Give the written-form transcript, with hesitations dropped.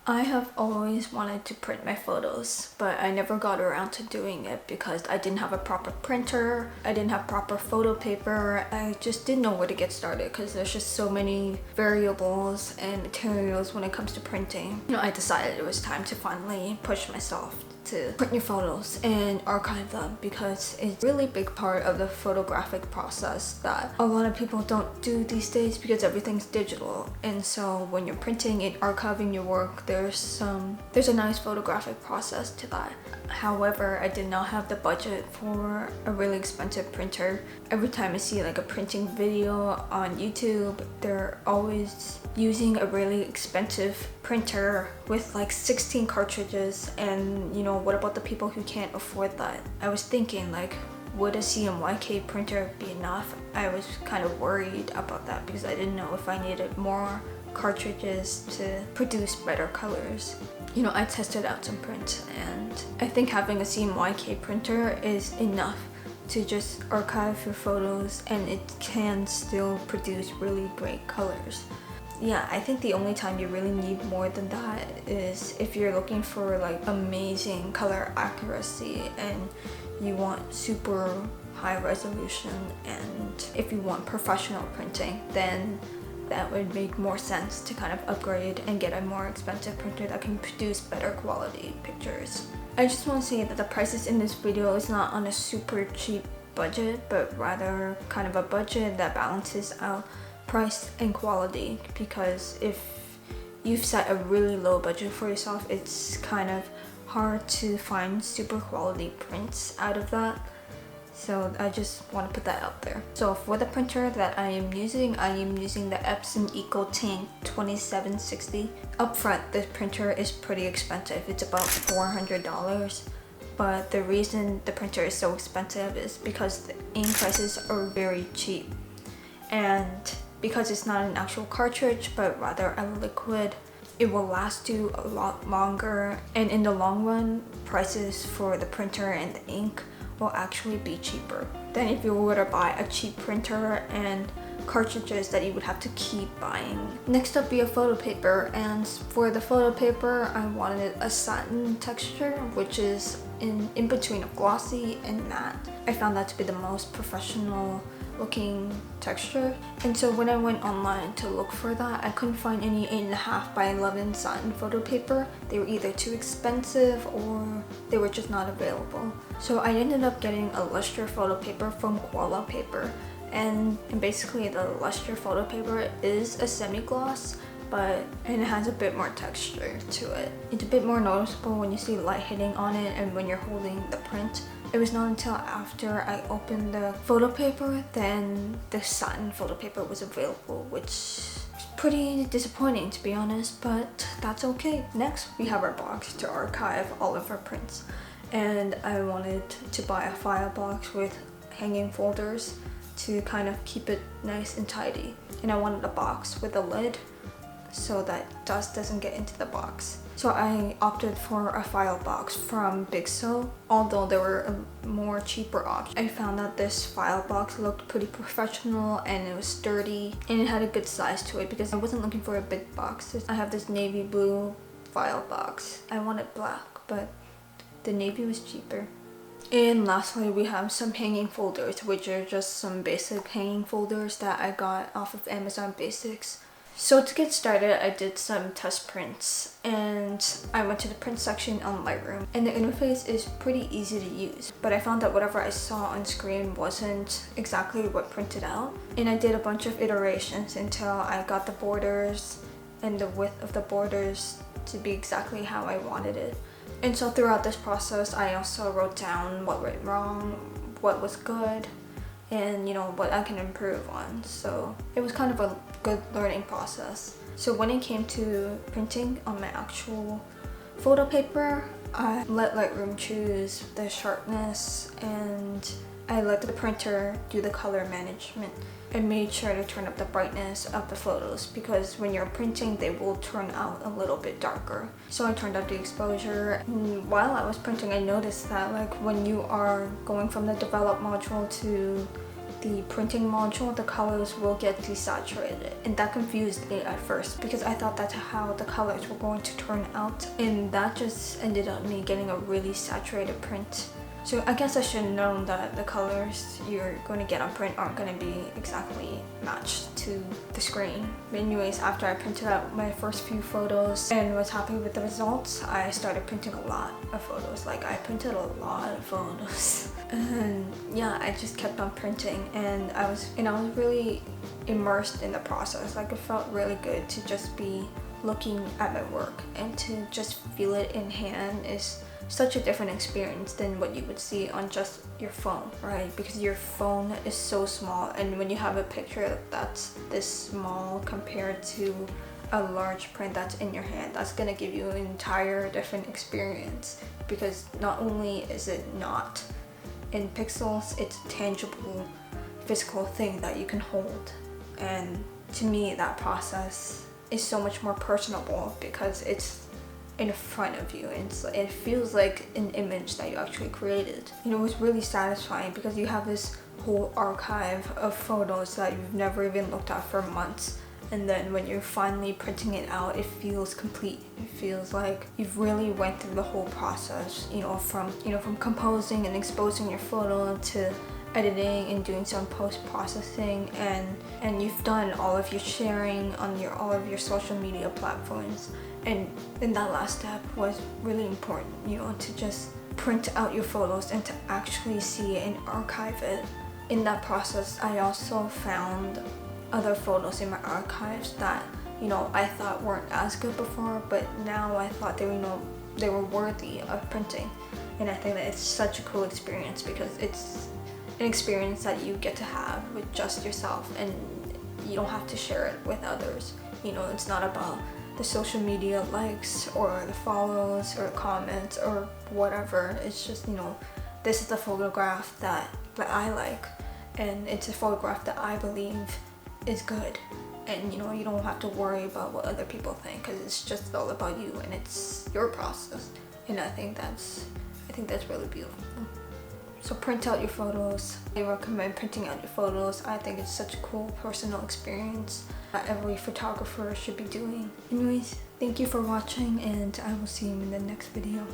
I have always wanted to print my photos, but I never got around to doing it because I didn't have a proper printer, I didn't have proper photo paper, I just didn't know where to get started because there's just so many variables and materials when it comes to printing. I decided it was time to finally push myself to print your photos and archive them because it's a really big part of the photographic process that a lot of people don't do these days because everything's digital. And so when you're printing and archiving your work, there's a nice photographic process to that. However, I did not have the budget for a really expensive printer. Every time I see like a printing video on YouTube, they're always using a really expensive printer with like 16 cartridges, and what about the people who can't afford that? I was thinking like, would a CMYK printer be enough? I was kind of worried about that because I didn't know if I needed more cartridges to produce better colors. I tested out some prints and I think having a CMYK printer is enough to just archive your photos, and it can still produce really great colors. Yeah, I think the only time you really need more than that is if you're looking for like amazing color accuracy and you want super high resolution, and if you want professional printing, then that would make more sense to kind of upgrade and get a more expensive printer that can produce better quality pictures. I just want to say that the prices in this video is not on a super cheap budget, but rather kind of a budget that balances out price and quality, because if you've set a really low budget for yourself, it's kind of hard to find super quality prints out of that. So I just want to put that out there. So for the printer that I am using the Epson EcoTank 2760. Up front, this printer is pretty expensive. It's about $400. But the reason the printer is so expensive is because the ink prices are very cheap. And because it's not an actual cartridge, but rather a liquid, it will last you a lot longer. And in the long run, prices for the printer and the ink will actually be cheaper than if you were to buy a cheap printer and cartridges that you would have to keep buying. Next up, be a photo paper, and for the photo paper I wanted a satin texture, which is in between of glossy and matte. I found that to be the most professional looking texture, and so when I went online to look for that, I couldn't find any 8.5 by 11 satin photo paper. They were either too expensive or they were just not available. So I ended up getting a luster photo paper from Koala paper, and basically the luster photo paper is a semi-gloss, and it has a bit more texture to it. It's a bit more noticeable when you see light hitting on it and when you're holding the print. It was not until after I opened the photo paper then the satin photo paper was available, which is pretty disappointing to be honest, but that's okay. Next, we have our box to archive all of our prints, and I wanted to buy a file box with hanging folders to kind of keep it nice and tidy, and I wanted a box with a lid so that dust doesn't get into the box. So I opted for a file box from Bigso, although there were a more cheaper options. I found that this file box looked pretty professional and it was sturdy and it had a good size to it because I wasn't looking for a big box. I have this navy blue file box. I wanted black, but the navy was cheaper. And lastly, we have some hanging folders, which are just some basic hanging folders that I got off of Amazon Basics. So to get started, I did some test prints, and I went to the print section on Lightroom, and the interface is pretty easy to use, but I found that whatever I saw on screen wasn't exactly what printed out, and I did a bunch of iterations until I got the borders and the width of the borders to be exactly how I wanted it. And so throughout this process, I also wrote down what went wrong, what was good, and what I can improve on. So it was kind of a good learning process. So when it came to printing on my actual photo paper, I let Lightroom choose the sharpness and I let the printer do the color management. I made sure to turn up the brightness of the photos because when you're printing they will turn out a little bit darker. So I turned up the exposure, and while I was printing I noticed that like when you are going from the develop module to the printing module, the colors will get desaturated, and that confused me at first because I thought that's how the colors were going to turn out, and that just ended up me getting a really saturated print. So I guess I should have known that the colors you're going to get on print aren't going to be exactly matched to the screen. But anyways, after I printed out my first few photos and was happy with the results, I started printing a lot of photos. Like, I printed a lot of photos. And yeah, I just kept on printing, and I was really immersed in the process. Like, it felt really good to just be looking at my work, and to just feel it in hand is such a different experience than what you would see on just your phone, right? Because your phone is so small, and when you have a picture that's this small compared to a large print that's in your hand, that's gonna give you an entire different experience, because not only is it not in pixels, it's a tangible physical thing that you can hold. And to me, that process is so much more personable because it's in front of you, and it feels like an image that you actually created. You know, it's really satisfying because you have this whole archive of photos that you've never even looked at for months, and then when you're finally printing it out, it feels complete. It feels like you've really went through the whole process, from composing and exposing your photo to editing and doing some post-processing, and you've done all of your sharing on all of your social media platforms. And then that last step was really important, to just print out your photos and to actually see it and archive it. In that process, I also found other photos in my archives that, I thought weren't as good before, but now I thought they were worthy of printing. And I think that it's such a cool experience because it's an experience that you get to have with just yourself, and you don't have to share it with others. It's not about the social media likes or the follows or comments or whatever. It's just, this is the photograph that I like, and it's a photograph that I believe is good. And you don't have to worry about what other people think, because it's just all about you and it's your process. And I think that's really beautiful. So print out your photos. I recommend printing out your photos. I think it's such a cool personal experience that every photographer should be doing. Anyways, thank you for watching, and I will see you in the next video.